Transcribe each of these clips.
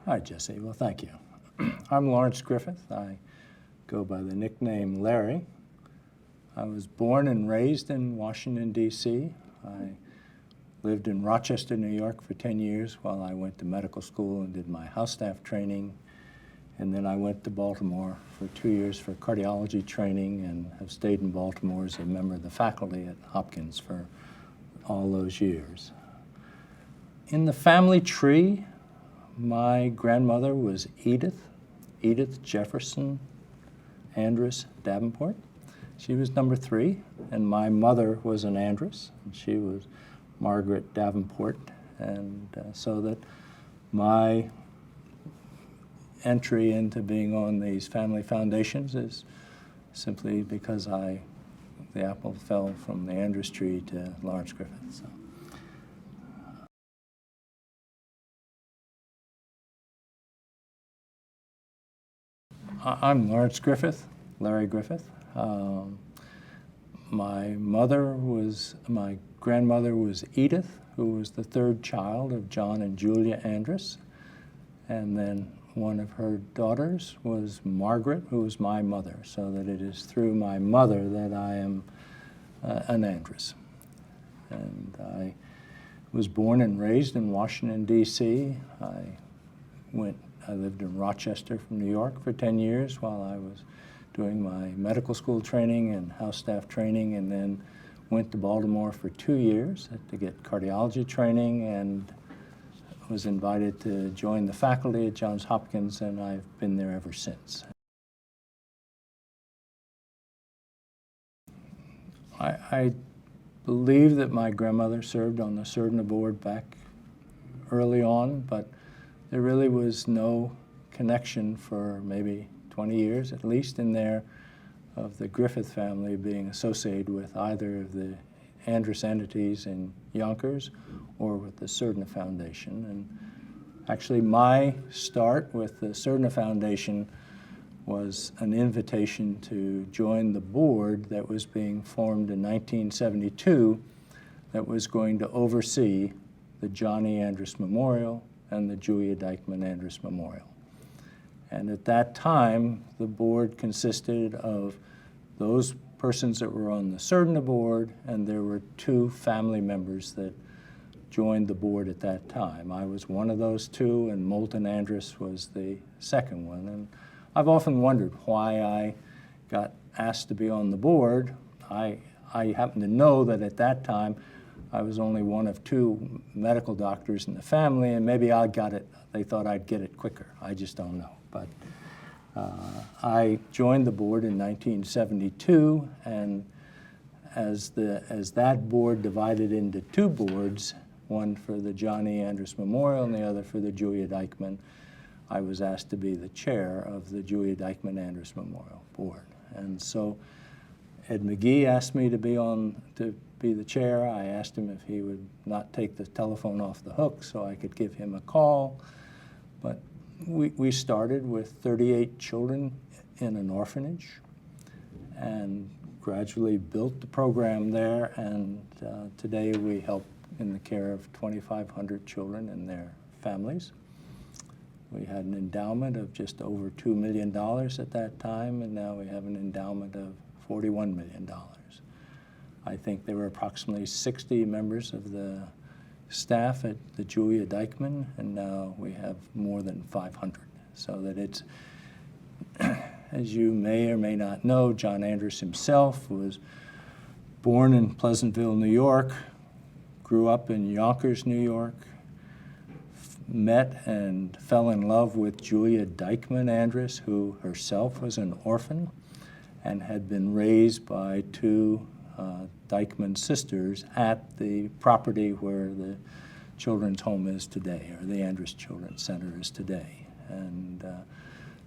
Hi, Jesse. Well, thank you. I'm Lawrence Griffith. I go by the nickname Larry. I was born and raised in Washington, D.C. I lived in Rochester, New York for 10 years while I went to medical school and did my house staff training. And then I went to Baltimore for 2 years for cardiology training and have stayed in Baltimore as a member of the faculty at Hopkins for all those years. In the family tree, my grandmother was Edith Jefferson Andress Davenport. She was number 3, and my mother was an Andress, and she was Margaret Davenport. And so that my entry into being on these family foundations is simply because the apple fell from the Andress tree to Lawrence Griffith. So. I'm Lawrence Griffith, Larry Griffith. My grandmother was Edith, who was the 3rd child of John and Julia Andress. And then one of her daughters was Margaret, who was my mother, so that it is through my mother that I am an Andress. And I was born and raised in Washington, D.C. I lived in Rochester, New York for 10 years while I was doing my medical school training and house staff training, and then went to Baltimore for 2 years to get cardiology training and was invited to join the faculty at Johns Hopkins, and I've been there ever since. I believe that my grandmother served on the Surdna board back early on, but there really was no connection for maybe 20 years, at least in there, of the Griffith family being associated with either of the Andress entities in Yonkers or with the Surdna Foundation. And actually my start with the Surdna Foundation was an invitation to join the board that was being formed in 1972 that was going to oversee the Johnny Andress Memorial and the Julia Dyckman Andress Memorial. And at that time, the board consisted of those persons that were on the Surdna board, and there were 2 family members that joined the board at that time. I was one of those 2, and Moulton Andress was the second one. And I've often wondered why I got asked to be on the board. I happen to know that at that time, I was only one of 2 medical doctors in the family, and maybe they thought I'd get it quicker. I just don't know. But I joined the board in 1972, and as that board divided into 2 boards, one for the Johnny Andress Memorial and the other for the Julia Dyckman, I was asked to be the chair of the Julia Dyckman Andress Memorial Board. And so Ed McGee asked me to be the chair. I asked him if he would not take the telephone off the hook so I could give him a call. But we started with 38 children in an orphanage and gradually built the program there, and today we help in the care of 2,500 children and their families. We had an endowment of just over $2 million at that time, and now we have an endowment of $41 million. I think there were approximately 60 members of the staff at the Julia Dyckman, and now we have more than 500. So that it's, as you may or may not know, John Andress himself was born in Pleasantville, New York, grew up in Yonkers, New York, met and fell in love with Julia Dyckman Andress, who herself was an orphan and had been raised by 2 Dyckman sisters at the property where the children's home is today, or the Andress Children's Center is today. And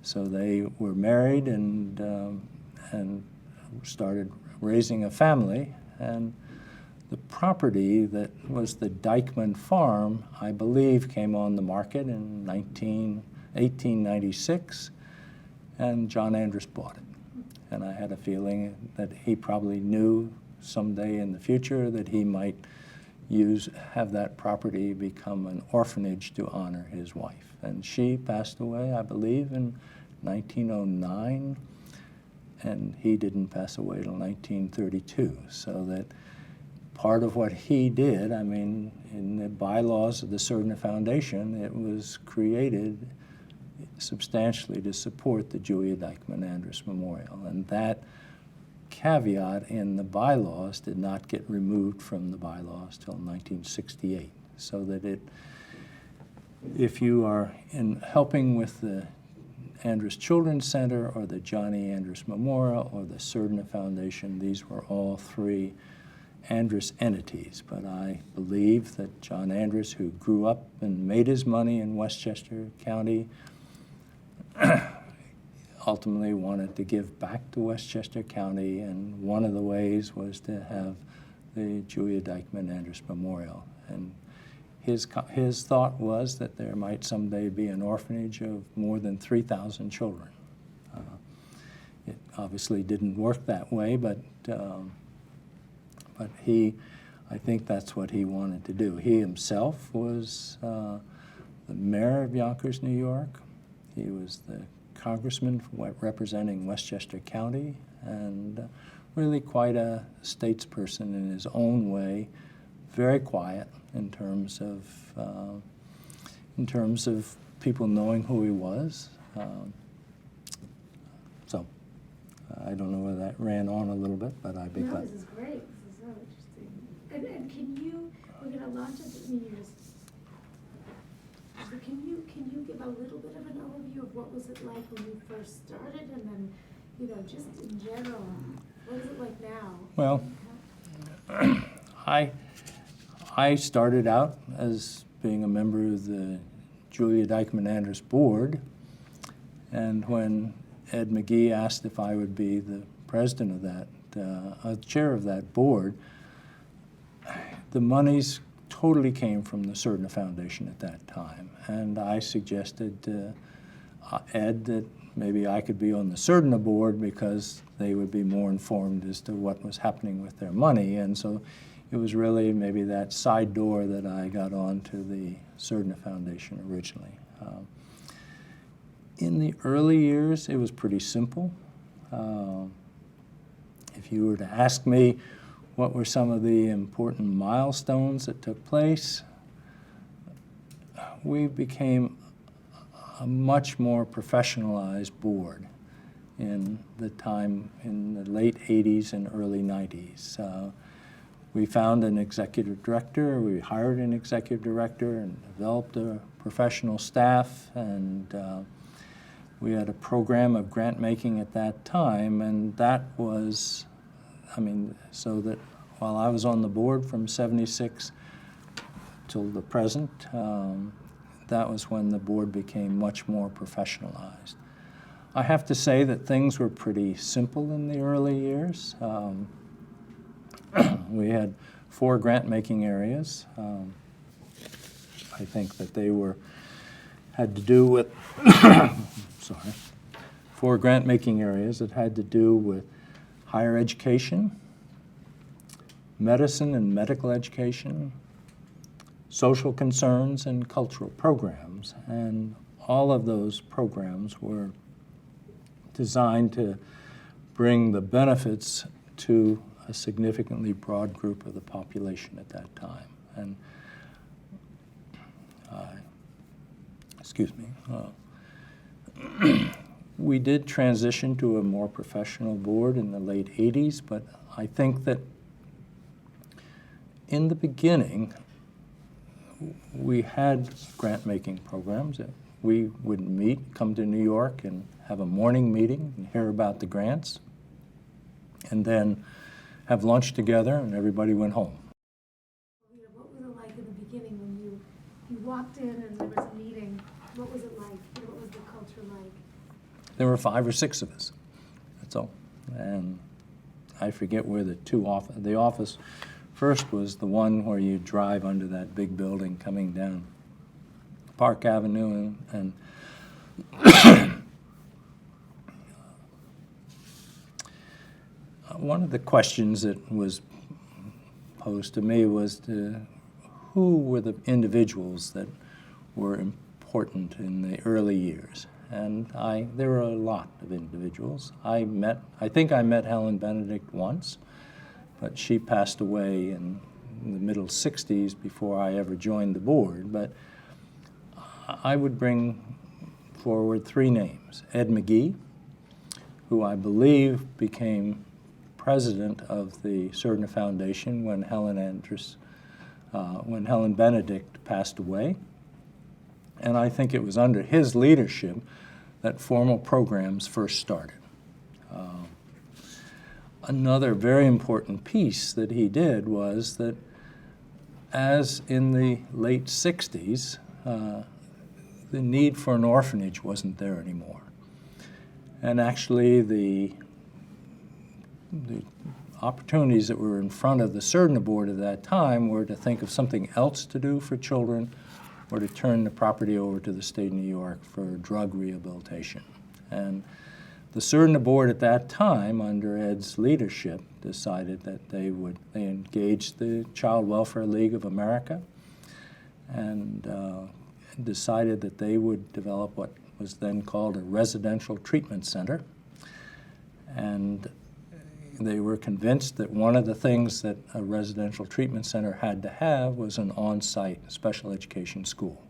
so they were married and started raising a family. And the property that was the Dyckman farm, I believe, came on the market in 1896, and John Andress bought it. And I had a feeling that he probably knew someday in the future that he might have that property become an orphanage to honor his wife. And she passed away, I believe, in 1909, and he didn't pass away till 1932. So that part of what he did, I mean, in the bylaws of the Surdna Foundation, it was created substantially to support the Julia Dyckman Andrus Memorial. And that caveat in the bylaws did not get removed from the bylaws till 1968. So that if you are helping with the Andrus Children's Center or the Johnny Andrus Memorial or the Surdna Foundation, these were all three Andrus entities. But I believe that John Andrus, who grew up and made his money in Westchester County, ultimately wanted to give back to Westchester County, and one of the ways was to have the Julia Dyckman Andrus Memorial. And his thought was that there might someday be an orphanage of more than 3,000 children. It obviously didn't work that way, but I think that's what he wanted to do. He himself was the mayor of Yonkers, New York. He was the congressman representing Westchester County, and really quite a statesperson in his own way, very quiet in terms of people knowing who he was. So I don't know whether that ran on a little bit, but I think no, this is great. This is so interesting. And can you, we're going to launch at the New Year's. So can you give a little bit of an overview of what was it like when you first started, and then, you know, just in general, what is it like now? Well, I started out as being a member of the Julia Dyckman Andrus board, and when Ed McGee asked if I would be the president of that, chair of that board, the monies totally came from the Surdna Foundation at that time. And I suggested to Ed that maybe I could be on the Surdna board because they would be more informed as to what was happening with their money. And so it was really maybe that side door that I got on to the Surdna Foundation originally. In the early years, it was pretty simple. If you were to ask me what were some of the important milestones that took place, we became a much more professionalized board in the time in the late 80s and early 90s. We found an executive director, we hired an executive director and developed a professional staff, and we had a program of grant making at that time, and that was, I mean, so that while I was on the board from '76 till the present, that was when the board became much more professionalized. I have to say that things were pretty simple in the early years. We had 4 grant-making areas. I think that they had to do with, 4 grant-making areas that had to do with higher education, medicine and medical education, social concerns, and cultural programs. And all of those programs were designed to bring the benefits to a significantly broad group of the population at that time. And we did transition to a more professional board in the late 80s, but I think that in the beginning, we had grant-making programs that we would meet, come to New York and have a morning meeting and hear about the grants, and then have lunch together, and everybody went home. What was it like in the beginning when you walked in and there was a meeting? What was it like? What was the culture like? There were 5 or 6 of us, that's all. And I forget where the office first was the one where you drive under that big building coming down Park Avenue, and one of the questions that was posed to me was to who were the individuals that were important in the early years. And there were a lot of individuals. I think I met Helen Benedict once, but she passed away in the middle 60s before I ever joined the board. But I would bring forward three names. Ed McGee, who I believe became president of the Surdna Foundation when Helen Benedict passed away. And I think it was under his leadership that formal programs first started. Another very important piece that he did was that as in the late 60s, the need for an orphanage wasn't there anymore. And actually the opportunities that were in front of the Surdna board at that time were to think of something else to do for children or to turn the property over to the state of New York for drug rehabilitation. And the Surdna board at that time, under Ed's leadership, decided that they engaged the Child Welfare League of America and decided that they would develop what was then called a residential treatment center. And they were convinced that one of the things that a residential treatment center had to have was an on-site special education school.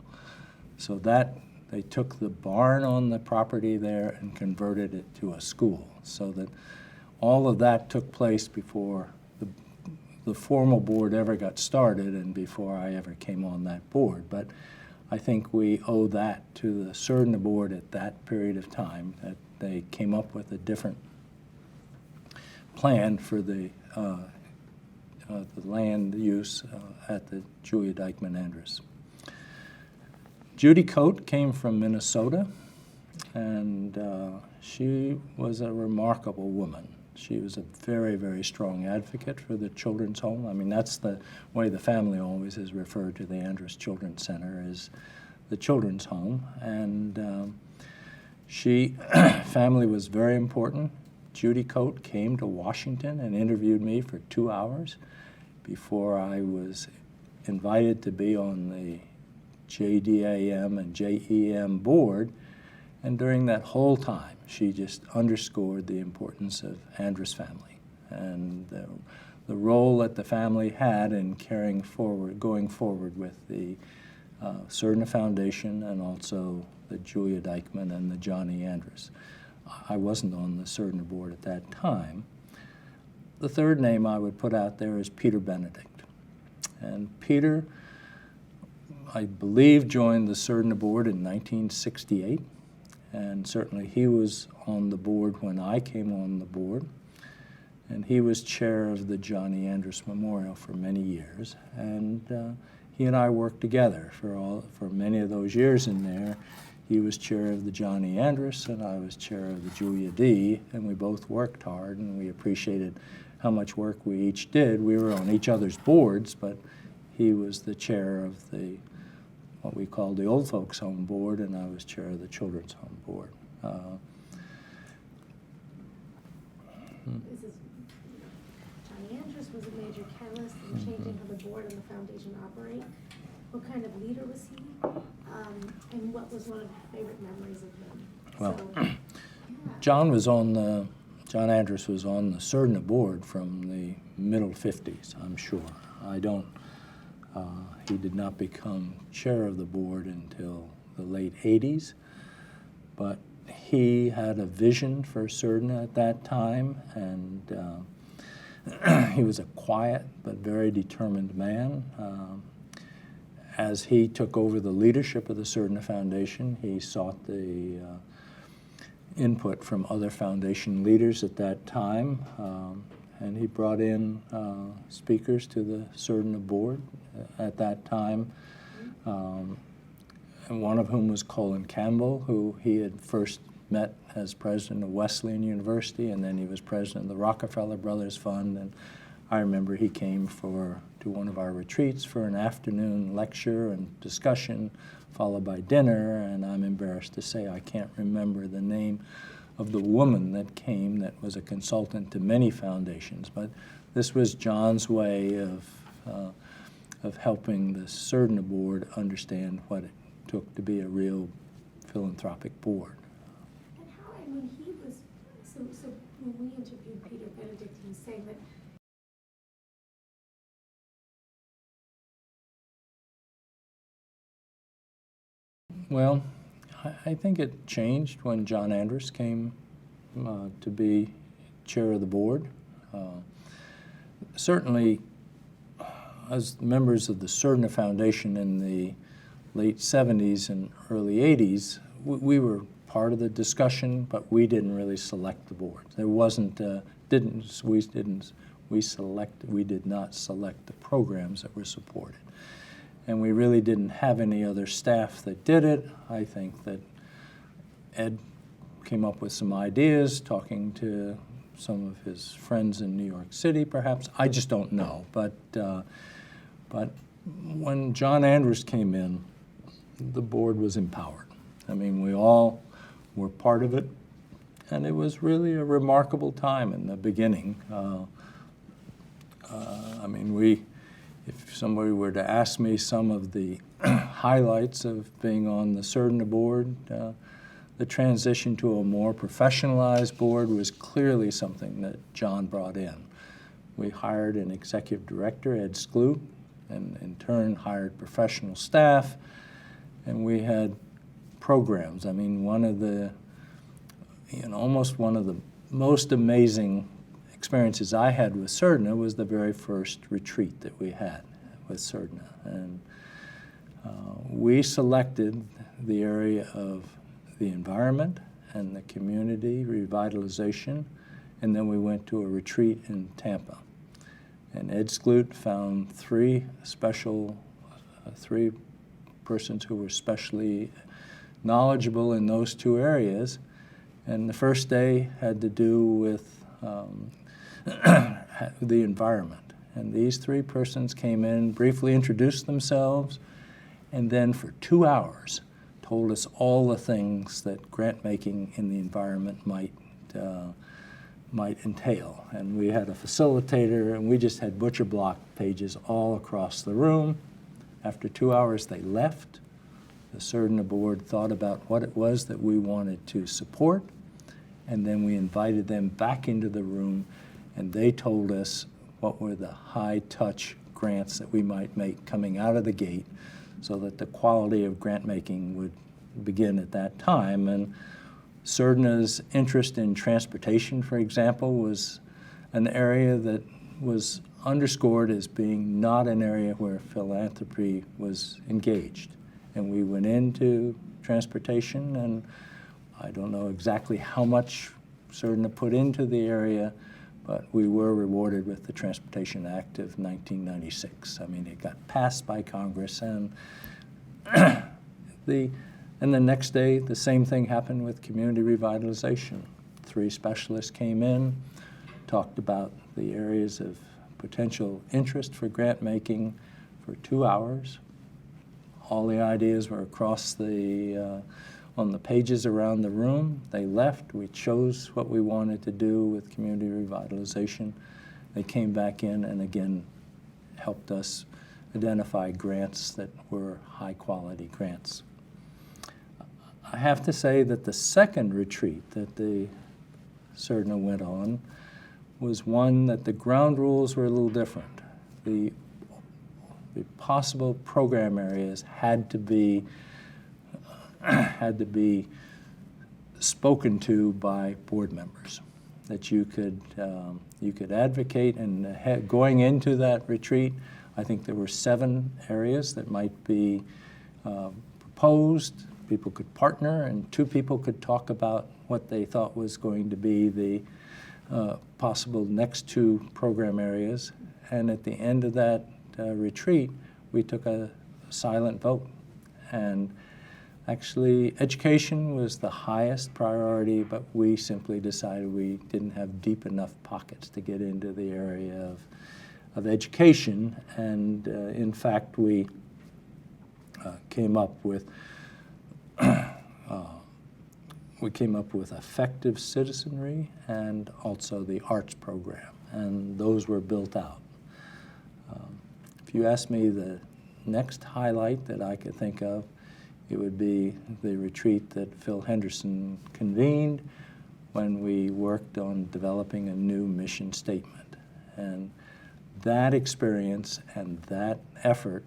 So that they took the barn on the property there and converted it to a school, so that all of that took place before the formal board ever got started and before I ever came on that board. But I think we owe that to the Surdna board at that period of time, that they came up with a different plan for the land use at the Julia Dyckman Andrus. Judy Coate came from Minnesota, and she was a remarkable woman. She was a very, very strong advocate for the Children's Home. I mean, that's the way the family always has referred to the Andrus Children's Center, is the Children's Home. And family was very important. Judy Coate came to Washington and interviewed me for 2 hours before I was invited to be on the JDAM and JEM board. And during that whole time, she just underscored the importance of Andrus family and the role that the family had in going forward with the Surdna Foundation and also the Julia Dyckman and the Johnny Andrus. I wasn't on the Surdna board at that time. The third name I would put out there is Peter Benedict. And Peter, I believe, joined the Surdna board in 1968. And certainly he was on the board when I came on the board. And he was chair of the Johnny Andrus Memorial for many years. And he and I worked together for many of those years in there. He was chair of the Johnny Andrus, and I was chair of the Julia D, and we both worked hard, and we appreciated how much work we each did. We were on each other's boards, but he was the chair of what we called the Old Folks Home Board, and I was chair of the Children's Home Board. Johnny Andrus was a major catalyst in changing how the board and the foundation operate. What kind of leader was he? And what was one of your favorite memories of him? Well, John Andrus was on the Surdna board from the middle 50s, I'm sure. He did not become chair of the board until the late 80s, but he had a vision for Surdna at that time, and he was a quiet but very determined man. As he took over the leadership of the Surdna Foundation, he sought the input from other foundation leaders at that time, and he brought in speakers to the Surdna board at that time, and one of whom was Colin Campbell, who he had first met as president of Wesleyan University, and then he was president of the Rockefeller Brothers Fund. And I remember he came to one of our retreats for an afternoon lecture and discussion, followed by dinner, and I'm embarrassed to say I can't remember the name of the woman that came that was a consultant to many foundations, but this was John's way of of helping the Surdna board understand what it took to be a real philanthropic board. And how, and when he was, so when we interviewed Peter Benedict, he was saying that Well, I think it changed when John Andrus came to be chair of the board. Certainly, as members of the Surdna Foundation in the late 70s and early 80s, we were part of the discussion, but we didn't really select the board. There wasn't, we did not select the programs that were supported. And we really didn't have any other staff that did it. I think that Ed came up with some ideas, talking to some of his friends in New York City, perhaps. I just don't know. But when John Andrus came in, the board was empowered. I mean, we all were part of it, and it was really a remarkable time in the beginning. I mean, if somebody were to ask me some of the highlights of being on the Surdna board, the transition to a more professionalized board was clearly something that John brought in. We hired an executive director, Ed Skloot, and in turn hired professional staff, and we had programs. I mean, almost one of the most amazing experiences I had with Surdna was the very first retreat that we had with Surdna. And we selected the area of the environment and the community revitalization, and then we went to a retreat in Tampa. And Ed Skloot found three persons who were specially knowledgeable in those two areas. And the first day had to do with the environment. And these three persons came in, briefly introduced themselves, and then for 2 hours told us all the things that grant making in the environment might entail. And we had a facilitator, and we just had butcher block pages all across the room. After 2 hours, they left. The Surdna board thought about what it was that we wanted to support, and then we invited them back into the room, and they told us what were the high-touch grants that we might make coming out of the gate so that the quality of grant making would begin at that time. And Surdna's interest in transportation, for example, was an area that was underscored as being not an area where philanthropy was engaged. And we went into transportation, and I don't know exactly how much Surdna put into the area, but we were rewarded with the Transportation Act of 1996. I mean, it got passed by Congress, and the next day, the same thing happened with community revitalization. 3 specialists came in, talked about the areas of potential interest for grant making for 2 hours. All the ideas were across on the pages around the room. They left. We chose what we wanted to do with community revitalization. They came back in and again helped us identify grants that were high-quality grants. I have to say that the second retreat that the Surdna went on was one that the ground rules were a little different. The possible program areas had to be spoken to by board members, that you could advocate. And going into that retreat, I think there were 7 areas that might be proposed. People could partner, and 2 people could talk about what they thought was going to be the possible next 2 program areas. And at the end of that retreat, we took a silent vote. And actually, education was the highest priority, but we simply decided we didn't have deep enough pockets to get into the area of education. And in fact, we came up with effective citizenry and also the arts program, and those were built out. If you ask me the next highlight that I could think of, it would be the retreat that Phil Henderson convened when we worked on developing a new mission statement. And that experience and that effort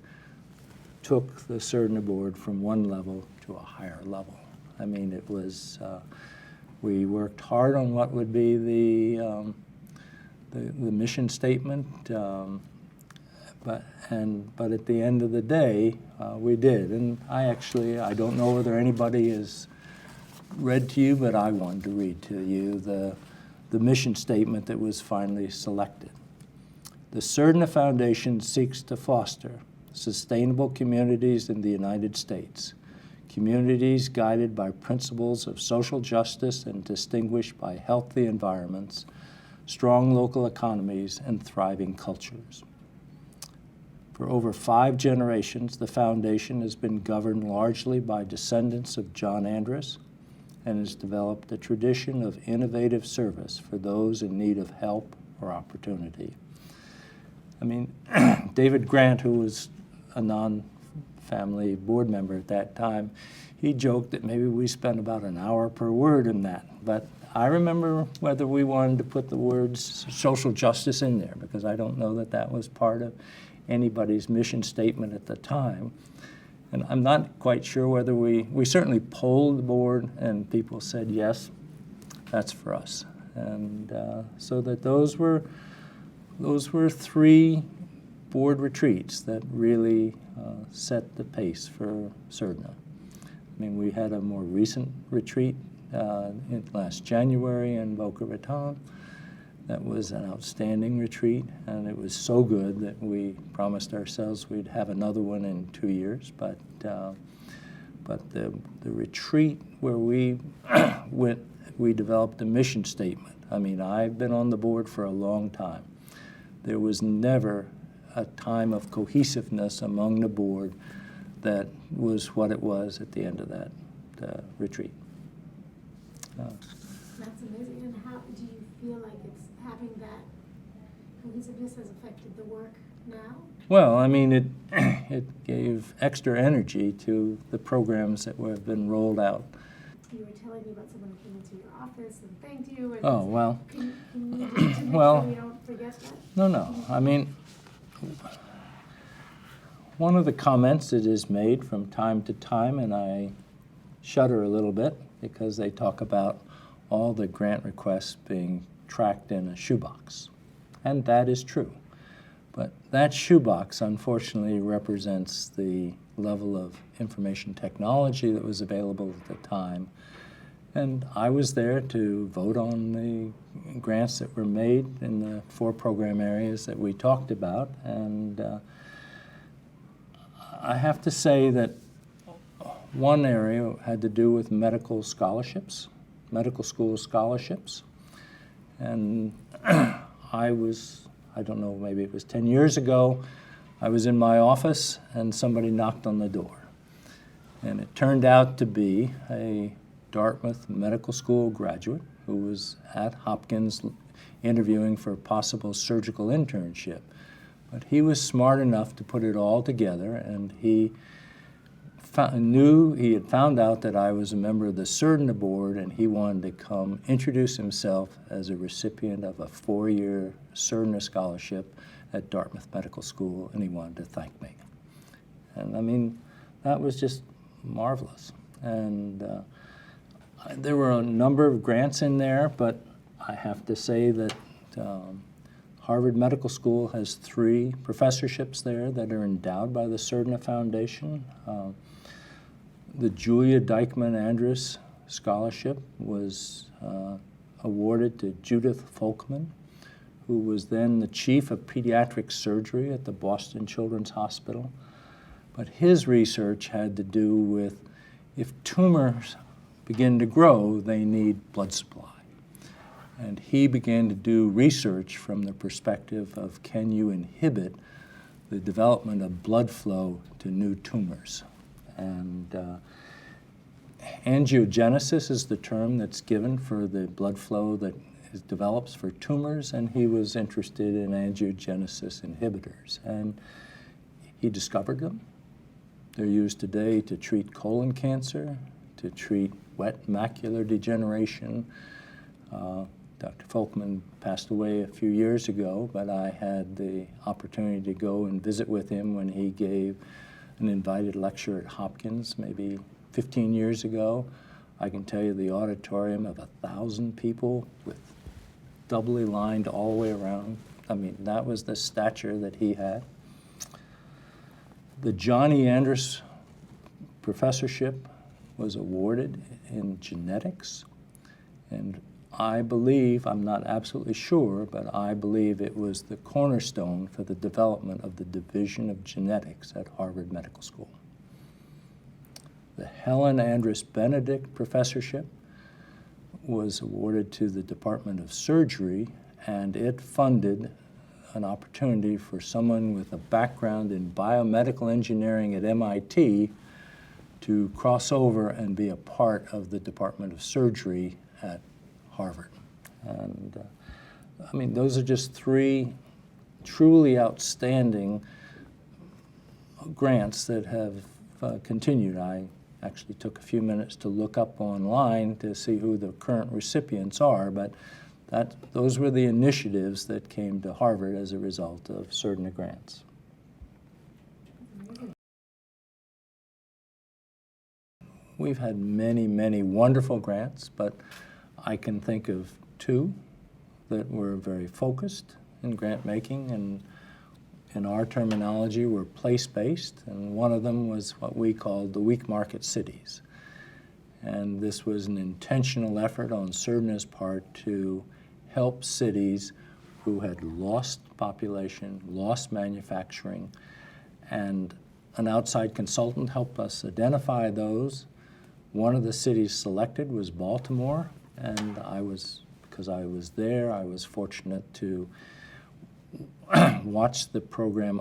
took the Surdna board from one level to a higher level. I mean, it was, we worked hard on what would be the mission statement, but at the end of the day, we did. And I don't know whether anybody has read to you, but I wanted to read to you the mission statement that was finally selected. The Surdna Foundation seeks to foster sustainable communities in the United States, communities guided by principles of social justice and distinguished by healthy environments, strong local economies, and thriving cultures. For over 5 generations, the foundation has been governed largely by descendants of John Andrus and has developed a tradition of innovative service for those in need of help or opportunity. I mean, David Grant, who was a non-family board member at that time, he joked that maybe we spent about an hour per word in that. But I remember whether we wanted to put the words social justice in there, because I don't know that that was part of anybody's mission statement at the time. And I'm not quite sure whether we certainly polled the board and people said, yes, that's for us. And so that those were 3 board retreats that really set the pace for Surdna. I mean, we had a more recent retreat last January in Boca Raton. That was an outstanding retreat, and it was so good that we promised ourselves we'd have another one in 2 years. But the retreat where we went, we developed a mission statement. I mean, I've been on the board for a long time. There was never a time of cohesiveness among the board that was what it was at the end of that retreat. That's amazing. And how do you feel like it's having that cohesiveness has affected the work now? Well, I mean, it gave extra energy to the programs that have been rolled out. You were telling me about someone who came into your office and thanked you. And Oh, well. Can you just make Well, sure we don't forget that? No. I mean, one of the comments that is made from time to time, and I shudder a little bit because they talk about all the grant requests being tracked in a shoebox. And that is true. But that shoebox, unfortunately, represents the level of information technology that was available at the time. And I was there to vote on the grants that were made in the 4 program areas that we talked about. And I have to say that one area had to do with medical scholarships, medical school scholarships. And I don't know, maybe it was 10 years ago, I was in my office and somebody knocked on the door. And it turned out to be a Dartmouth Medical School graduate who was at Hopkins interviewing for a possible surgical internship. But he was smart enough to put it all together, and he had found out that I was a member of the Surdna board, and he wanted to come introduce himself as a recipient of a 4-year Surdna scholarship at Dartmouth Medical School, and he wanted to thank me. And I mean, that was just marvelous. And there were a number of grants in there, but I have to say that Harvard Medical School has 3 professorships there that are endowed by the Surdna Foundation. The Julia Dykeman Andrus Scholarship was awarded to Judith Folkman, who was then the chief of pediatric surgery at the Boston Children's Hospital. But his research had to do with if tumors begin to grow, they need blood supply. And he began to do research from the perspective of can you inhibit the development of blood flow to new tumors. And angiogenesis is the term that's given for the blood flow that develops for tumors, and he was interested in angiogenesis inhibitors. And He discovered them. They're used today to treat colon cancer, to treat wet macular degeneration. Dr. Folkman passed away a few years ago, but I had the opportunity to go and visit with him when he gave an invited lecture at Hopkins maybe 15 years ago. I can tell you the auditorium of 1,000 people with doubly lined all the way around. I mean, that was the stature that he had. The Johnny Andrus professorship was awarded in genetics, and I believe, I'm not absolutely sure, but I believe it was the cornerstone for the development of the Division of Genetics at Harvard Medical School. The Helen Andrus Benedict Professorship was awarded to the Department of Surgery, and it funded an opportunity for someone with a background in biomedical engineering at MIT to cross over and be a part of the Department of Surgery at Harvard. And I mean, those are just three truly outstanding grants that have continued. I actually took a few minutes to look up online to see who the current recipients are, but those were the initiatives that came to Harvard as a result of Surdna grants. We've had many, many wonderful grants, but I can think of two that were very focused in grant making, and in our terminology were place-based, and one of them was what we called the weak market cities. And this was an intentional effort on Surdna's part to help cities who had lost population, lost manufacturing, and an outside consultant helped us identify those. One of the cities selected was Baltimore, and because I was there, I was fortunate to watch the program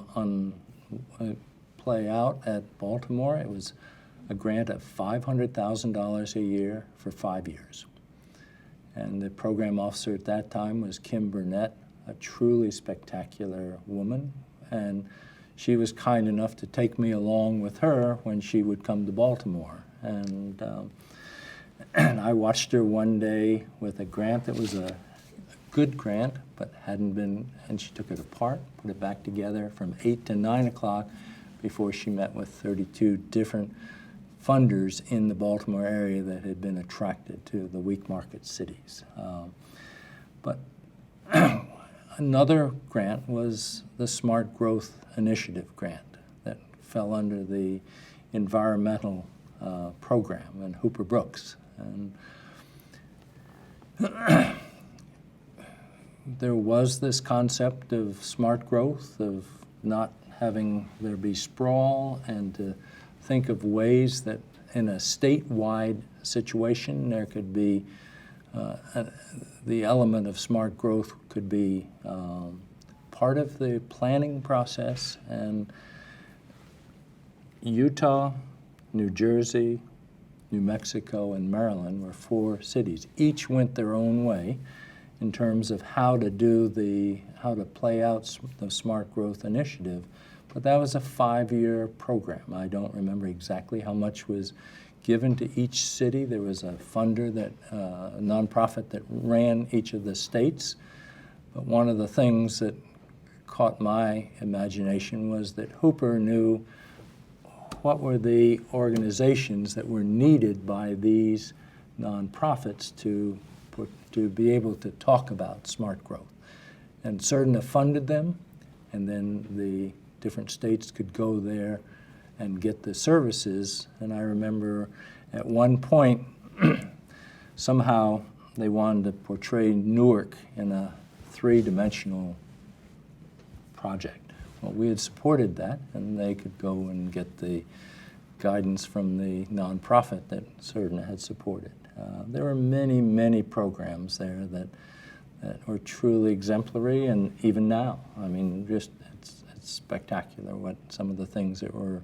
play out at Baltimore. It was a grant of $500,000 a year for 5 years. And the program officer at that time was Kim Burnett, a truly spectacular woman. And she was kind enough to take me along with her when she would come to Baltimore. And I watched her one day with a grant that was a good grant, but hadn't been, and she took it apart, put it back together from 8 to 9 o'clock before she met with 32 different funders in the Baltimore area that had been attracted to the weak market cities. But another grant was the Smart Growth Initiative grant that fell under the environmental program in Hooper Brooks. And there was this concept of smart growth, of not having there be sprawl, and to think of ways that in a statewide situation there could be the element of smart growth could be part of the planning process. And Utah, New Jersey, New Mexico, and Maryland were 4 cities. Each went their own way in terms of how to play out the Smart Growth Initiative. But that was a 5-year program. I don't remember exactly how much was given to each city. There was a funder, a nonprofit that ran each of the states. But one of the things that caught my imagination was that Hooper knew what were the organizations that were needed by these nonprofits to be able to talk about smart growth. And Surdna funded them, and then the different states could go there and get the services. And I remember at one point, somehow they wanted to portray Newark in a 3-dimensional project. Well, we had supported that, and they could go and get the guidance from the nonprofit that Surdna had supported. There were many, many programs there that were truly exemplary, and even now, I mean, just it's spectacular what some of the things that were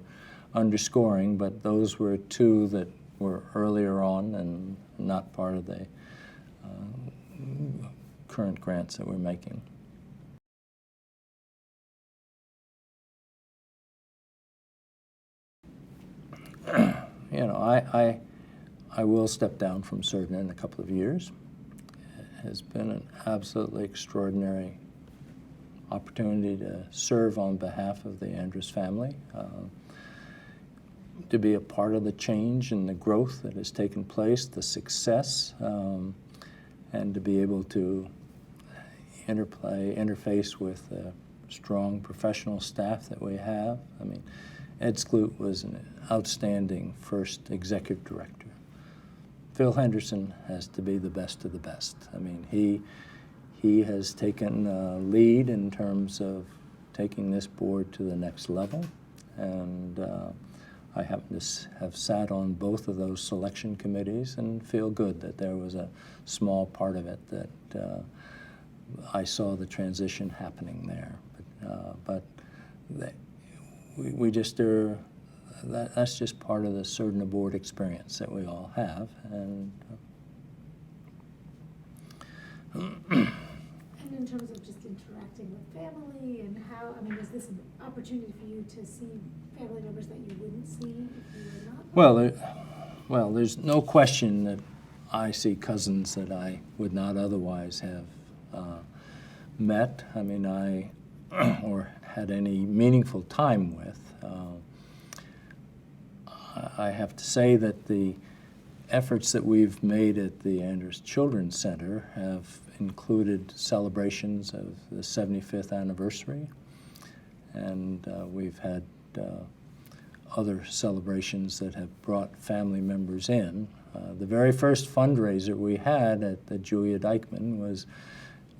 underscoring, but those were 2 that were earlier on and not part of the current grants that we're making. you know, I will step down from Surdna in a couple of years. It has been an absolutely extraordinary opportunity to serve on behalf of the Andrus family, to be a part of the change and the growth that has taken place, the success, and to be able to interface with the strong professional staff that we have. I mean, Ed Skloot was an outstanding first executive director. Phil Henderson has to be the best of the best. I mean, he has taken lead in terms of taking this board to the next level, and I happen to have sat on both of those selection committees and feel good that there was a small part of it that I saw the transition happening there. But we just are, that's just part of the Surdna board experience that we all have. And in terms of just interacting with family and how, I mean, was this an opportunity for you to see family members that you wouldn't see if you were not? Well, there's no question that I see cousins that I would not otherwise have met. I mean, or had any meaningful time with. I have to say that the efforts that we've made at the Andrus Children's Center have included celebrations of the 75th anniversary, and we've had other celebrations that have brought family members in. The very first fundraiser we had at the Julia Dykeman was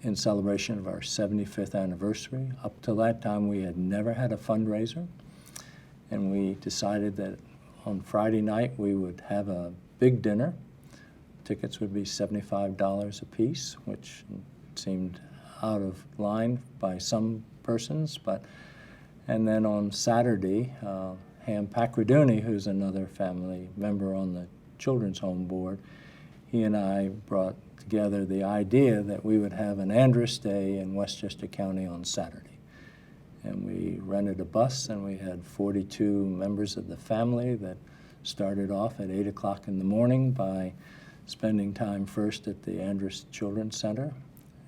in celebration of our 75th anniversary. Up till that time, we had never had a fundraiser, and we decided that on Friday night we would have a big dinner. Tickets would be $75 a piece, which seemed out of line by some persons, and then on Saturday, Ham Pacraduni, who's another family member on the Children's Home Board, he and I brought together the idea that we would have an Andrus Day in Westchester County on Saturday. And we rented a bus, and we had 42 members of the family that started off at 8 o'clock in the morning by spending time first at the Andrus Children's Center,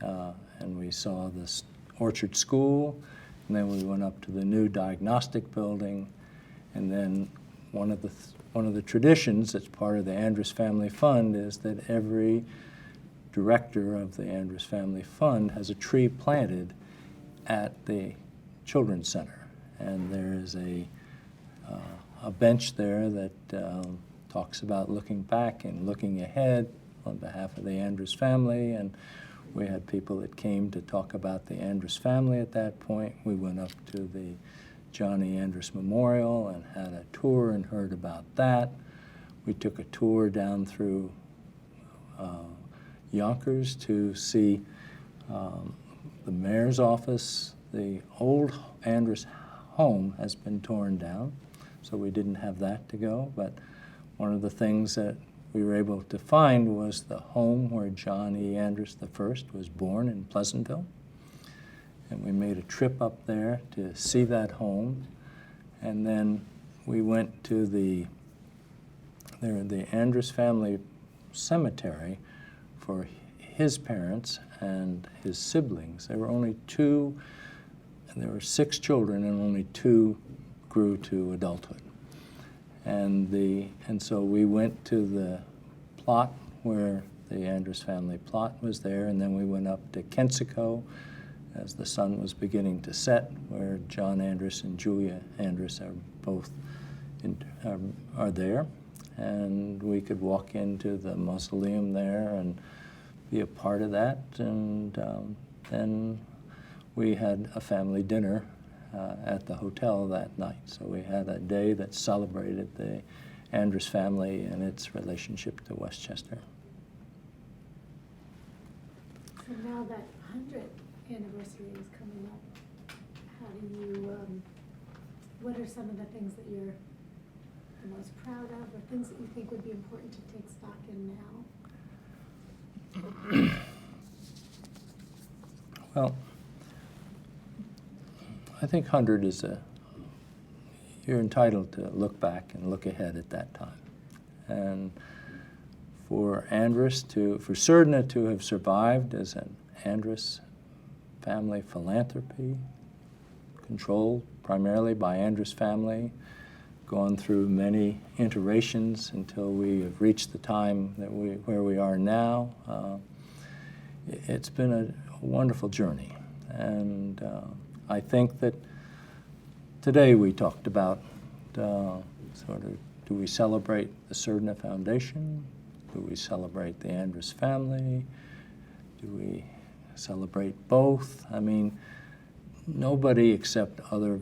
and we saw this Orchard School, and then we went up to the new diagnostic building, and then one of the traditions that's part of the Andrus Family Fund is that every director of the Andrus Family Fund has a tree planted at the Children's Center, and there is a bench there that talks about looking back and looking ahead on behalf of the Andrus family, and we had people that came to talk about the Andrus family at that point. We went up to the Johnny Andrus Memorial and had a tour and heard about that. We took a tour down through Yonkers to see the mayor's office. The old Andrus home has been torn down, so we didn't have that to go, but one of the things that we were able to find was the home where John E. Andrus I was born in Pleasantville. And we made a trip up there to see that home. And then we went to the Andrus family cemetery for his parents and his siblings. There were only two, and there were 6 children, and only 2 grew to adulthood. And so we went to the plot where the Andrus family plot was there, and then we went up to Kensico as the sun was beginning to set, where John Andrus and Julia Andrus are both are there. And we could walk into the mausoleum there and be a part of that. And then we had a family dinner at the hotel that night. So we had a day that celebrated the Andrus family and its relationship to Westchester. So now that 100th anniversary is coming up, how do you, what are some of the things that you're the most proud of, or things that you think would be important to take stock in now? Well, I think 100 is you're entitled to look back and look ahead at that time. And for Surdna to have survived as an Andrus family philanthropy, controlled primarily by Andrus family, gone through many iterations until we have reached the time that where we are now. It's been a wonderful journey. And I think that today we talked about sort of, do we celebrate the Surdna Foundation? Do we celebrate the Andrus family? Do we celebrate both? I mean, nobody except other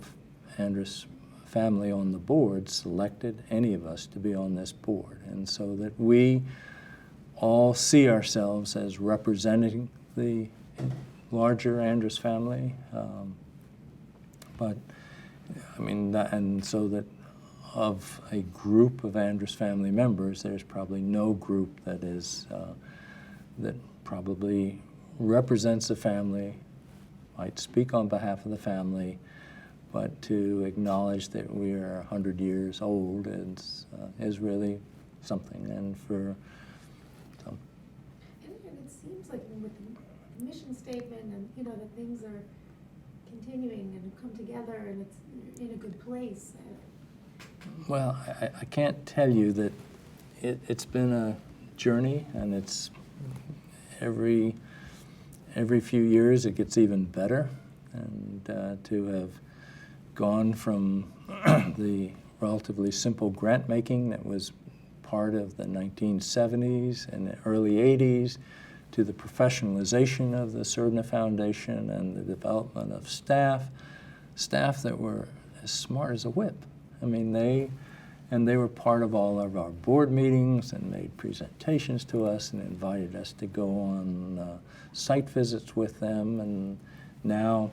Andrus family on the board selected any of us to be on this board. And so that we all see ourselves as representing the larger Andrus family. But I mean, and so that of a group of Andrus family members, there's probably no group that is that probably represents the family, might speak on behalf of the family, but to acknowledge that we are 100 years old is really something. And for and it seems like with the mission statement and that things are continuing and come together and it's in a good place. Well, I can't tell you that it's been a journey, and it's every few years it gets even better. And to have gone from the relatively simple grant making that was part of the 1970s and the early 80s to the professionalization of the Surdna Foundation and the development of staff that were as smart as a whip. I mean, they were part of all of our board meetings and made presentations to us and invited us to go on site visits with them. And now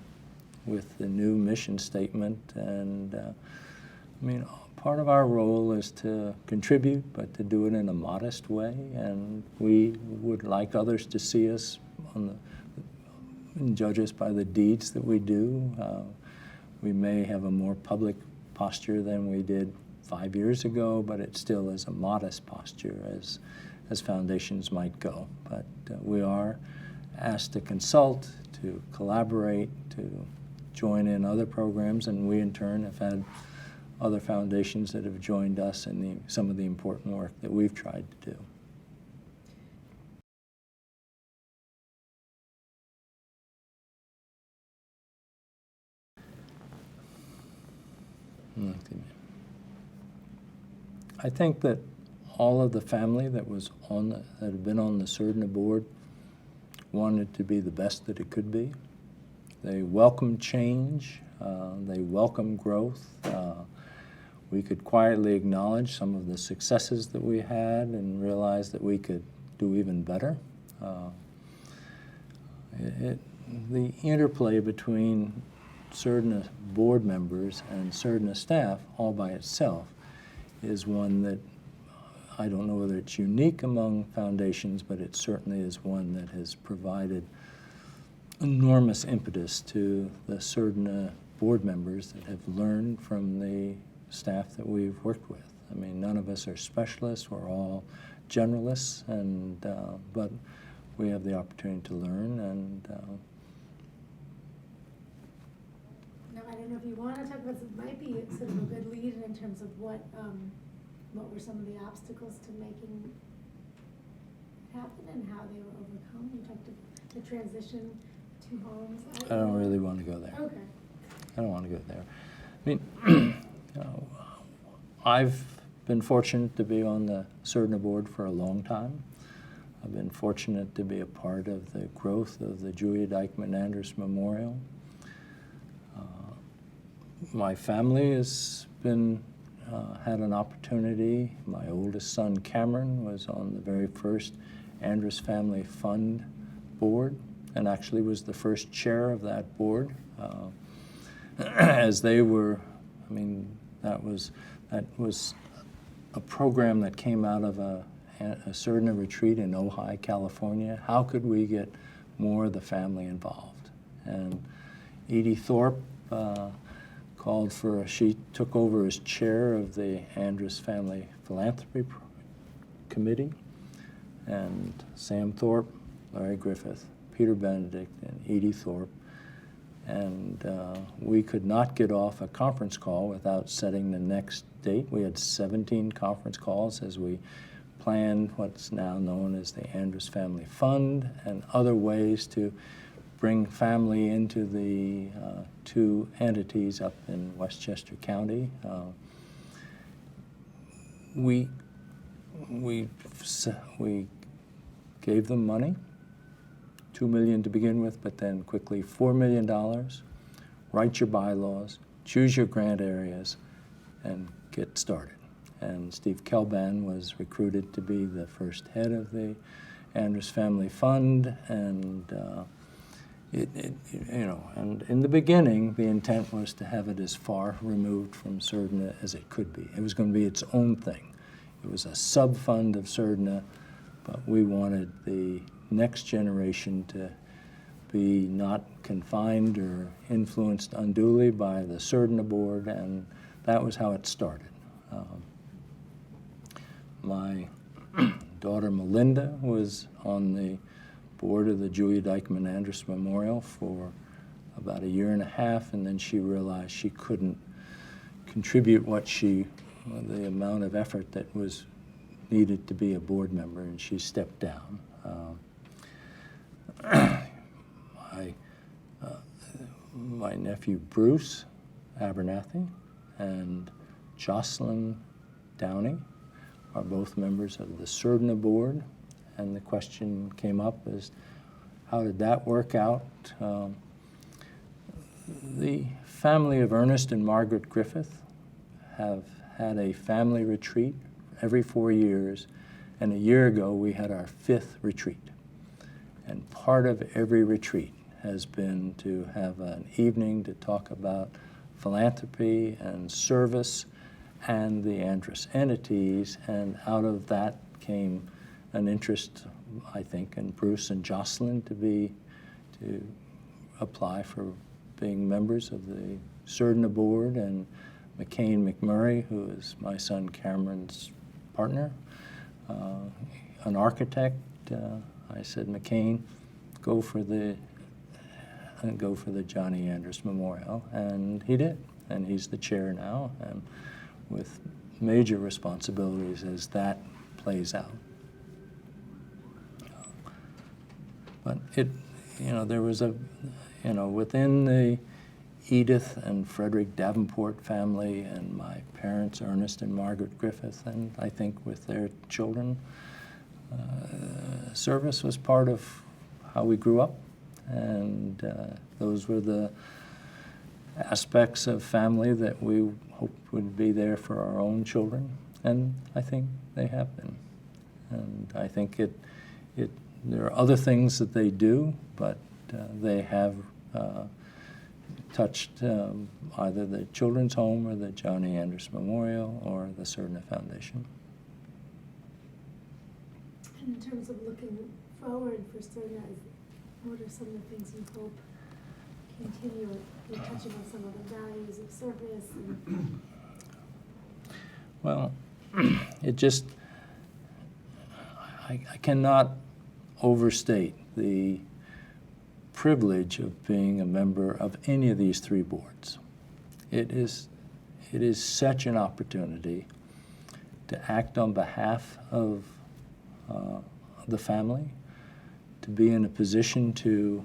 with the new mission statement, and I mean, part of our role is to contribute, but to do it in a modest way. And we would like others to see us and judge us by the deeds that we do. We may have a more public posture than we did 5 years ago, but it still is a modest posture as foundations might go. But we are asked to consult, to collaborate, to join in other programs, and we in turn have had other foundations that have joined us in some of the important work that we've tried to do. I think that all of the family that had been on the Surdna board wanted to be the best that it could be. They welcomed change. They welcomed growth. We could quietly acknowledge some of the successes that we had and realize that we could do even better. The interplay between Surdna board members and Surdna staff all by itself is one that I don't know whether it's unique among foundations, but it certainly is one that has provided enormous impetus to the Surdna board members that have learned from the staff that we've worked with. I mean, none of us are specialists, we're all generalists, and but we have the opportunity to learn. And now, I don't know if you want to talk about this, it might be sort of a good lead in terms of what were some of the obstacles to making it happen and how they were overcome. You talked about the transition to homes. I don't really want to go there. Okay. I don't want to go there. I mean, I've been fortunate to be on the Surdna board for a long time. I've been fortunate to be a part of the growth of the Julia Dykeman Andrus Memorial. My family has been had an opportunity. My oldest son, Cameron, was on the very first Andrus Family Fund board and actually was the first chair of that board. As they were, I mean, that was a program that came out of a Surdna retreat in Ojai, California. How could we get more of the family involved? And Edie Thorpe she took over as chair of the Andrus Family Philanthropy Committee, and Sam Thorpe, Larry Griffith, Peter Benedict, and Edie Thorpe. And we could not get off a conference call without setting the next date. We had 17 conference calls as we planned what's now known as the Andrus Family Fund and other ways to bring family into the two entities up in Westchester County. We gave them money, $2 million to begin with, but then quickly $4 million, write your bylaws, choose your grant areas, and get started. And Steve Kelban was recruited to be the first head of the Andrus Family Fund, and and in the beginning, the intent was to have it as far removed from Surdna as it could be. It was going to be its own thing. It was a sub-fund of Surdna, but we wanted the next generation to be not confined or influenced unduly by the Surdna board, and that was how it started. My daughter Melinda was on the board of the Julia Dykeman Andrus Memorial for about 1.5 years, and then she realized she couldn't contribute the amount of effort that was needed to be a board member, and she stepped down. My nephew Bruce Abernathy and Jocelyn Downey are both members of the Surdna board, and the question came up as how did that work out? The family of Ernest and Margaret Griffith have had a family retreat every 4 years, and 1 year ago we had our 5th retreat. And part of every retreat has been to have an evening to talk about philanthropy and service and the Andrus entities, and out of that came an interest, I think, in Bruce and Jocelyn to apply for being members of the Surdna board, and McCain McMurray, who is my son Cameron's partner, an architect. I said, McCain, go for the Johnny Andrus Memorial, and he did, and he's the chair now, and with major responsibilities as that plays out. But there was within the Edith and Frederick Davenport family and my parents, Ernest and Margaret Griffith, and I think with their children, service was part of how we grew up, and those were the aspects of family that we hoped would be there for our own children, and I think they have been. And I think there are other things that they do, but they have touched either the Children's Home or the Johnny Andrus Memorial or the Surdna Foundation. And in terms of looking forward for Surdna, what are some of the things you hope continue? You're touching on some of the values of service. Well, I cannot overstate the privilege of being a member of any of these 3 boards. It is such an opportunity to act on behalf of the family, to be in a position to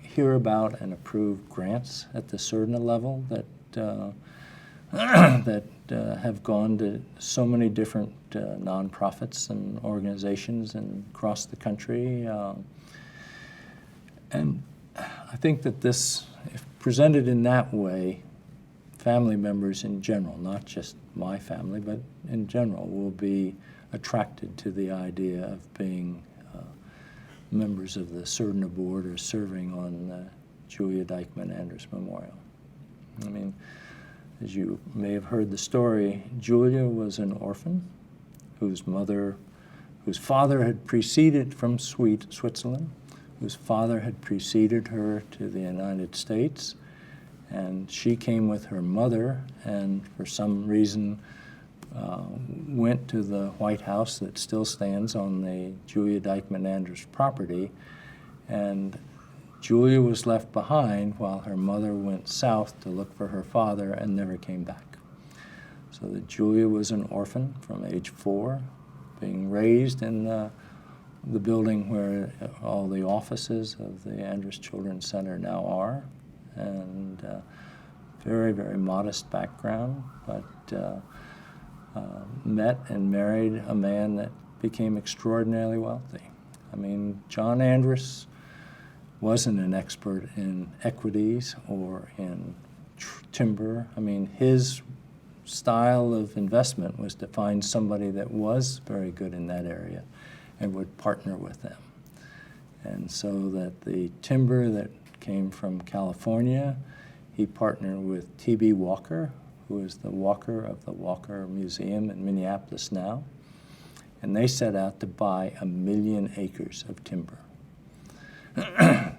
hear about and approve grants at the Surdna level that have gone to so many different nonprofits and organizations and across the country. And I think that this, if presented in that way, family members in general, not just my family, but in general, will be attracted to the idea of being members of the Surdna board or serving on the Julia Dykeman Andrus Memorial. I mean, as you may have heard the story, Julia was an orphan whose father had preceded from Switzerland, whose father had preceded her to the United States, And she came with her mother, and for some reason went to the White House that still stands on the Julia Dykeman Andrews property. And Julia was left behind while her mother went south to look for her father and never came back. So that Julia was an orphan from age 4, being raised in the building where all the offices of the Andrews Children's Center now are. And very, very modest background, but met and married a man that became extraordinarily wealthy. I mean, John Andrews wasn't an expert in equities or in timber. I mean, his style of investment was to find somebody that was very good in that area and would partner with them. And so that the timber that came from California, he partnered with T.B. Walker, who is the Walker of the Walker Museum in Minneapolis now, and they set out to buy 1 million acres of timber.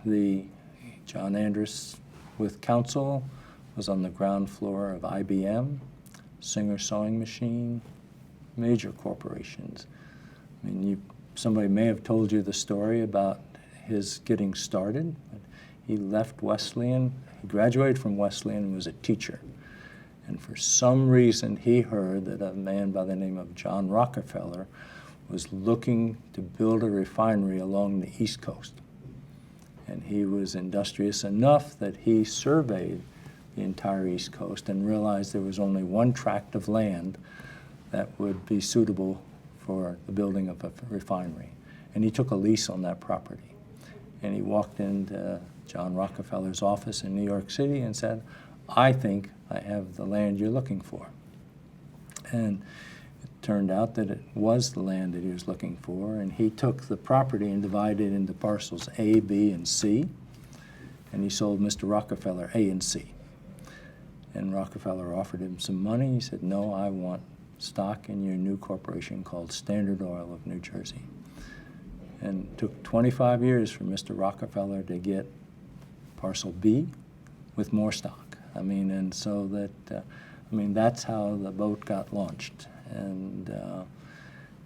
The John Andrews with counsel was on the ground floor of IBM, Singer Sewing Machine, major corporations. I mean, somebody may have told you the story about his getting started. He left Wesleyan, he graduated from Wesleyan and was a teacher. And for some reason, he heard that a man by the name of John Rockefeller was looking to build a refinery along the East Coast. And he was industrious enough that he surveyed the entire East Coast and realized there was only one tract of land that would be suitable for the building of a refinery. And he took a lease on that property. And he walked into John Rockefeller's office in New York City and said, "I think I have the land you're looking for." And it turned out that it was the land that he was looking for, and he took the property and divided it into parcels A, B, and C, and he sold Mr. Rockefeller A and C. And Rockefeller offered him some money. He said, "No, I want stock in your new corporation called Standard Oil of New Jersey." And it took 25 years for Mr. Rockefeller to get parcel B with more stock. I mean, and so that, I mean, that's how the boat got launched. And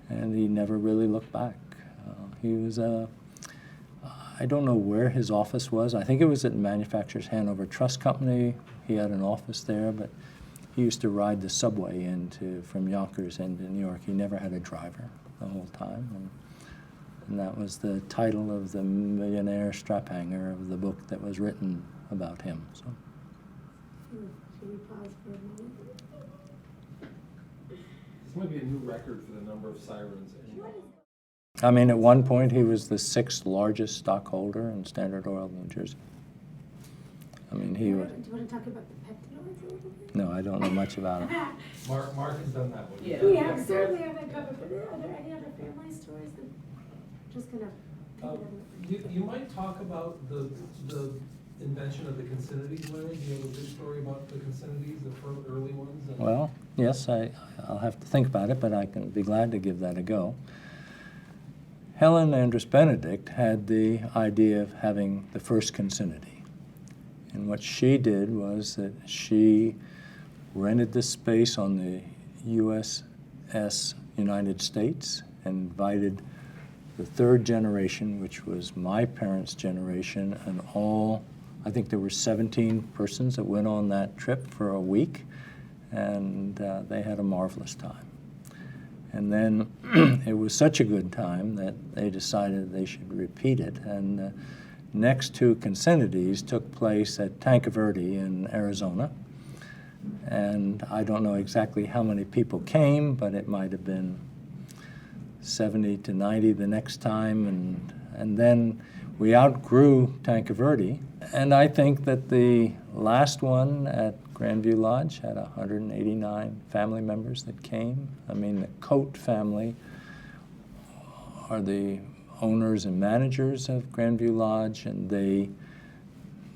he never really looked back. He was I don't know where his office was. I think it was at Manufacturers Hanover Trust Company. He had an office there, but he used to ride the subway from Yonkers into New York. He never had a driver the whole time. And that was the title of the millionaire strap hanger of the book that was written about him. So. Should we pause for a moment? This might be a new record for the number of sirens. I mean, at one point, he was the 6th largest stockholder in Standard Oil, New Jersey. I mean, he was... Do you want to talk about the peptidoids a little bit? No, I don't know much about him. Mark has done that one. Yeah. We have certainly have that covered, but are there any other family stories that just kind of... You might talk about the invention of the Consinities, Larry. Do you have a good story about the Consinities, the early ones? Well, yes, I'll have to think about it, but I can be glad to give that a go. Helen Andrus Benedict had the idea of having the first Consinity. And what she did was that she rented the space on the USS United States and invited the 3rd generation, which was my parents' generation, and all, I think there were 17 persons that went on that trip for a week, and they had a marvelous time. And then it was such a good time that they decided they should repeat it. And the next 2 Consinities took place at Tanque Verde in Arizona. And I don't know exactly how many people came, but it might have been 70 to 90 the next time. And then we outgrew Tanque Verde. And I think that the last one at Grandview Lodge had 189 family members that came. I mean, the Coate family are the owners and managers of Grandview Lodge, and they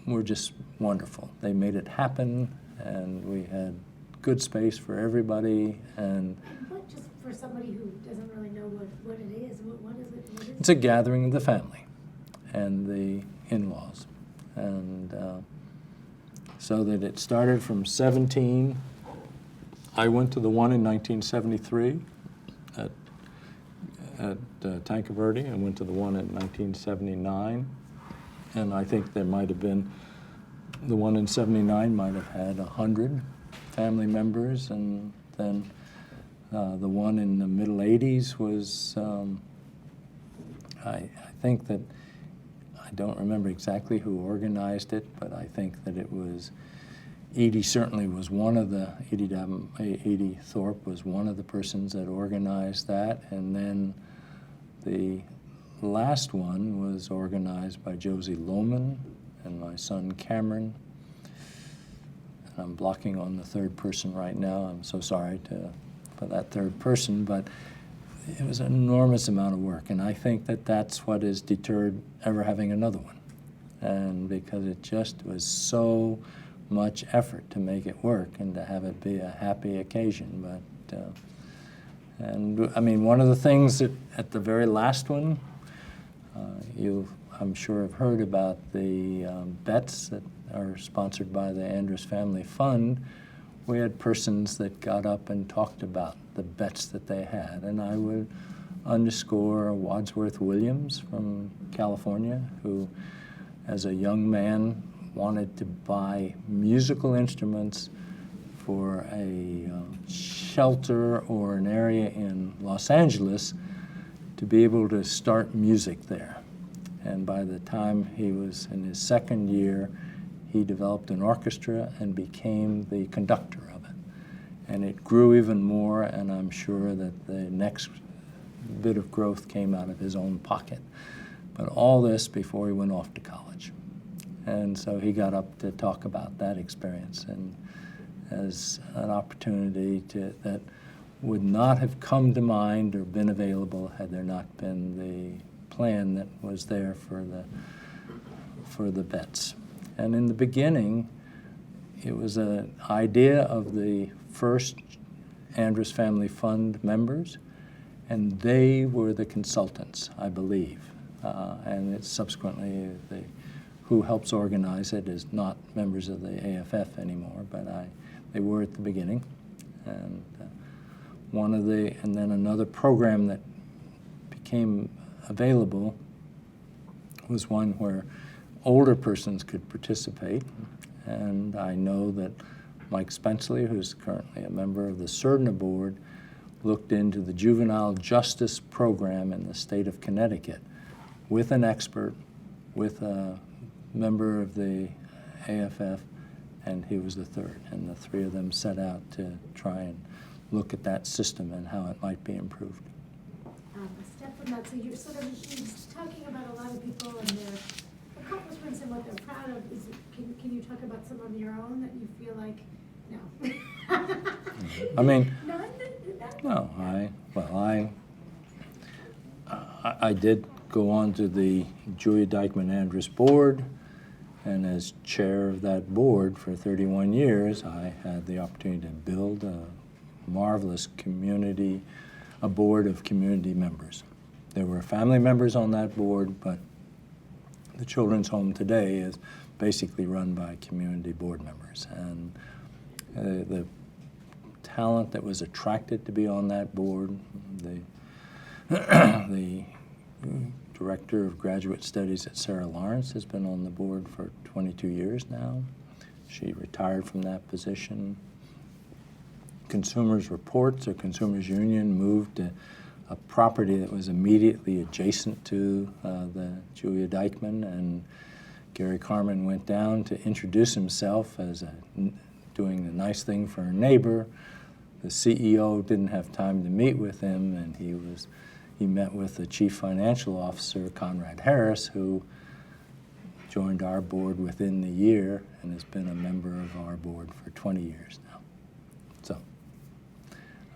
were just wonderful. They made it happen, and we had good space for everybody. And What, just for somebody who doesn't really know what it is, what is it? What is it's a gathering of the family and the in-laws. And so that it started from 17. I went to the one in 1973 at Tanque Verde. I went to the one in 1979, and I think there might have been, the one in 79 might have had 100 family members, and then the one in the middle 80s was, I think that, I don't remember exactly who organized it, but I think that it was, Edie certainly was one of the, Edie Thorpe was one of the persons that organized that, and then the last one was organized by Josie Lohman and my son Cameron. And I'm blocking on the third person right now. I'm so sorry for that third person, but it was an enormous amount of work, and I think that that's what has deterred ever having another one. And because it just was so much effort to make it work and to have it be a happy occasion. But and I mean, one of the things that at the very last one, you I'm sure have heard about the bets that are sponsored by the Andrews Family Fund. We had persons that got up and talked about the bets that they had, and I would underscore Wadsworth Williams from California, who as a young man wanted to buy musical instruments for a shelter or an area in Los Angeles to be able to start music there. And by the time he was in his second year, he developed an orchestra and became the conductor of it. And it grew even more, and I'm sure that the next bit of growth came out of his own pocket. But all this before he went off to college. And so he got up to talk about that experience and as an opportunity that would not have come to mind or been available had there not been the plan that was there for the bets. And in the beginning, it was an idea of the first Andrews Family Fund members, and they were the consultants, I believe. And it's subsequently who helps organize it is not members of the AFF anymore, but they were at the beginning. And and then another program that became available was one where older persons could participate. And I know that Mike Spenceley, who's currently a member of the Surdna board, looked into the juvenile justice program in the state of Connecticut with an expert, with a member of the AFF, and he was the third. And the three of them set out to try and look at that system and how it might be improved. A step from that, so you're talking about a lot of people and their accomplishments and what they're proud of. Can you talk about some of your own that you feel like, no? I mean, No, I did go on to the Julia Dyckman Andrus board, and as chair of that board for 31 years, I had the opportunity to build a marvelous community, a board of community members. There were family members on that board, but the Children's Home today is basically run by community board members. And the talent that was attracted to be on that board, the director of graduate studies at Sarah Lawrence has been on the board for 22 years now. She retired from that position. Consumers Reports, or Consumers Union, moved to a property that was immediately adjacent to the Julia Dyckman, and Gary Carmen went down to introduce himself as doing the nice thing for a neighbor. The CEO didn't have time to meet with him, and he met with the chief financial officer, Conrad Harris, who joined our board within the year and has been a member of our board for 20 years now. So,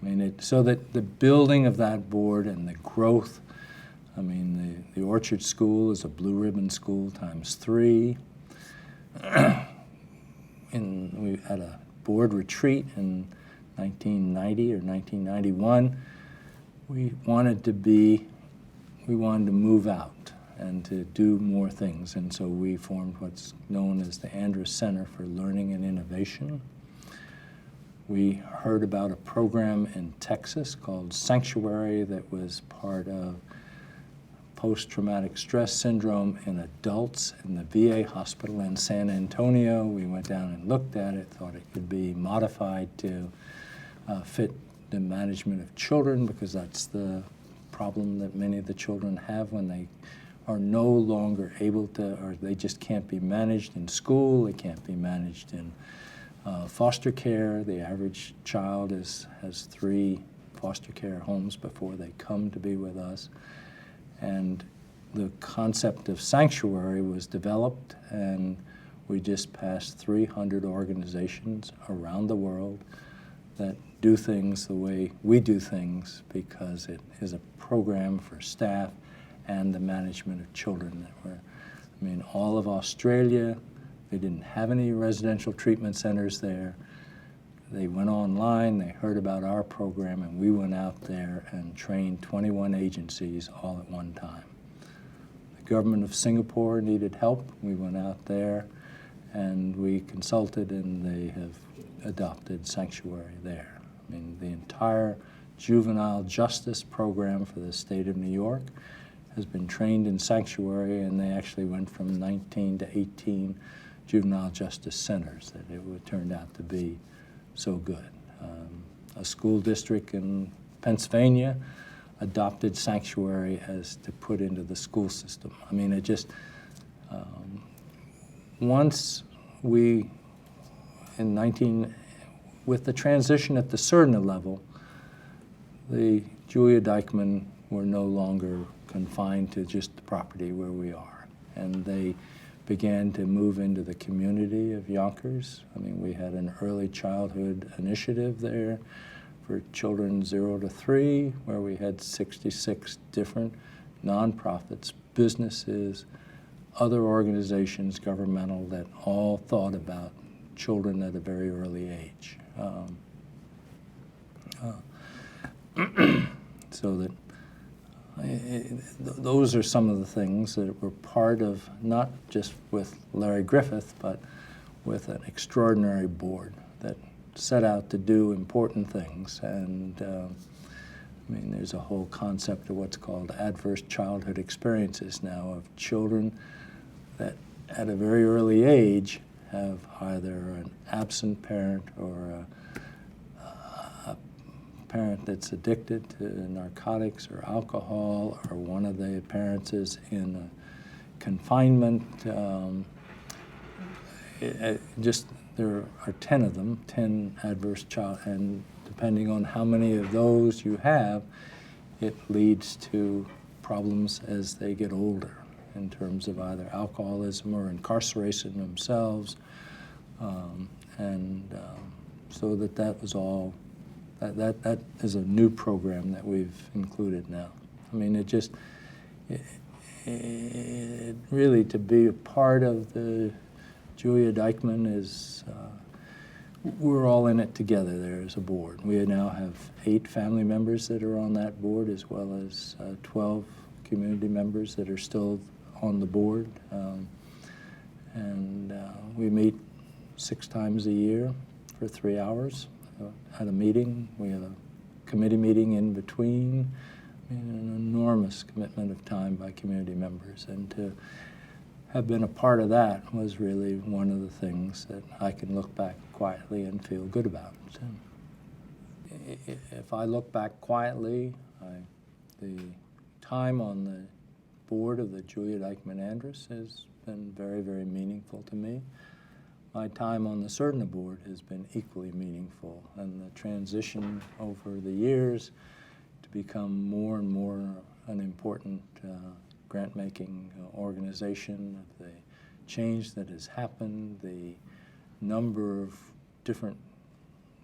I mean, so that the building of that board and the growth, I mean, the Orchard School is a blue ribbon school ×3. We had a board retreat in 1990 or 1991. We wanted to move out, and to do more things. And so we formed what's known as the Andrus Center for Learning and Innovation. We heard about a program in Texas called Sanctuary that was part of post-traumatic stress syndrome in adults in the VA hospital in San Antonio. We went down and looked at it, thought it could be modified to fit the management of children, because that's the problem that many of the children have when they are no longer able to, or they just can't be managed in school, they can't be managed in foster care. The average child has 3 foster care homes before they come to be with us. And the concept of sanctuary was developed, and we just passed 300 organizations around the world that do things the way we do things, because it is a program for staff and the management of children. All of Australia, they didn't have any residential treatment centers there. They went online, they heard about our program, and we went out there and trained 21 agencies all at one time. The government of Singapore needed help. We went out there and we consulted, and they have adopted Sanctuary there. The entire juvenile justice program for the state of New York has been trained in Sanctuary, and they actually went from 19 to 18 juvenile justice centers that it turned out to be so good. A school district in Pennsylvania adopted Sanctuary as to put into the school system. It just, once we, with the transition at the Surdna level, the Julia Dykeman were no longer confined to just the property where we are, and they began to move into the community of Yonkers. We had an early childhood initiative there for children 0 to 3, where we had 66 different nonprofits, businesses, other organizations, governmental, that all thought about children at a very early age. So that those are some of the things that were part of, not just with Larry Griffith, but with an extraordinary board that set out to do important things. And there's a whole concept of what's called adverse childhood experiences now, of children that at a very early age have either an absent parent or a parent that's addicted to narcotics or alcohol, or one of the parents is in confinement. There are 10 of them, 10 adverse child, and depending on how many of those you have, it leads to problems as they get older in terms of either alcoholism or incarceration themselves. So that was all. That is a new program that we've included now. It really, to be a part of the Julia Dykeman is, we're all in it together there as a board. We now have 8 family members that are on that board, as well as 12 community members that are still on the board. We meet 6 times a year for 3 hours. At a meeting. We have a committee meeting in between. An enormous commitment of time by community members, and to have been a part of that was really one of the things that I can look back quietly and feel good about. If I look back quietly, the time on the board of the Julia Dykeman Andrus has been very, very meaningful to me. My time on the Surdna board has been equally meaningful, and the transition over the years to become more and more an important grant-making organization, the change that has happened, the number of different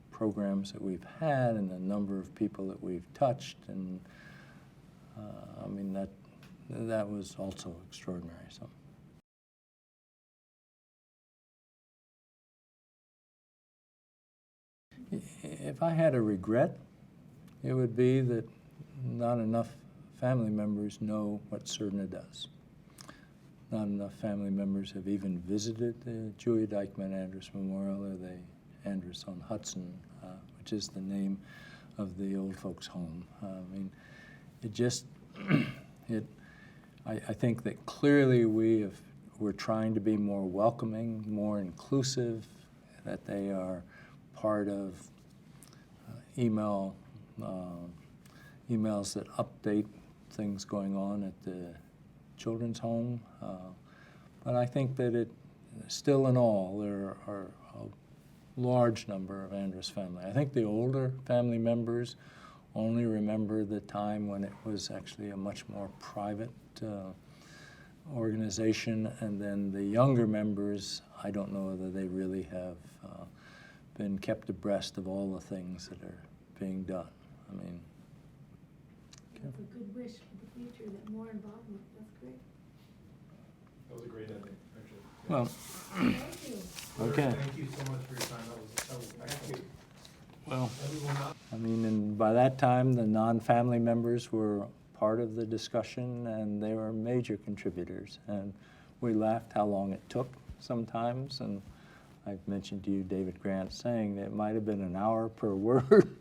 programs that we've had, and the number of people that we've touched, and that was also extraordinary. So. If I had a regret, it would be that not enough family members know what Surdna does. not enough family members have even visited the Julia Dyckman Andrus Memorial or the Andrus on Hudson, which is the name of the old folks' home. I mean, it just, I think that clearly we're trying to be more welcoming, more inclusive, that they are part of emails that update things going on at the children's home. But I think that it, still in all, there are a large number of Andrus family. I think the older family members only remember the time when it was actually a much more private organization, and then the younger members, I don't know whether they really have been kept abreast of all the things that are being done. I mean, That's a good wish for the future, that more involvement, that's great. That was a great ending, actually. well, Thank you. Okay. Thank you so much for your time, that was excellent. well, Everyone out. I mean, and by that time, the non-family members were part of the discussion, and they were major contributors. And we laughed how long it took sometimes, and I've mentioned to you David Grant saying that it might have been an hour per word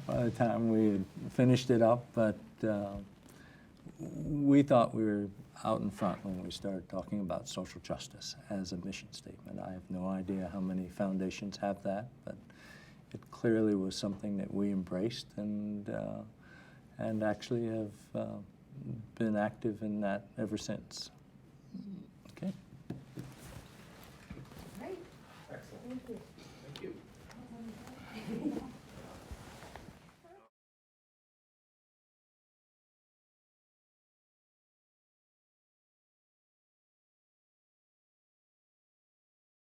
by the time we had finished it up, but we thought we were out in front when we started talking about social justice as a mission statement. I have no idea how many foundations have that, but it clearly was something that we embraced and actually have been active in that ever since. Okay. Great, Excellent, thank you. thank you.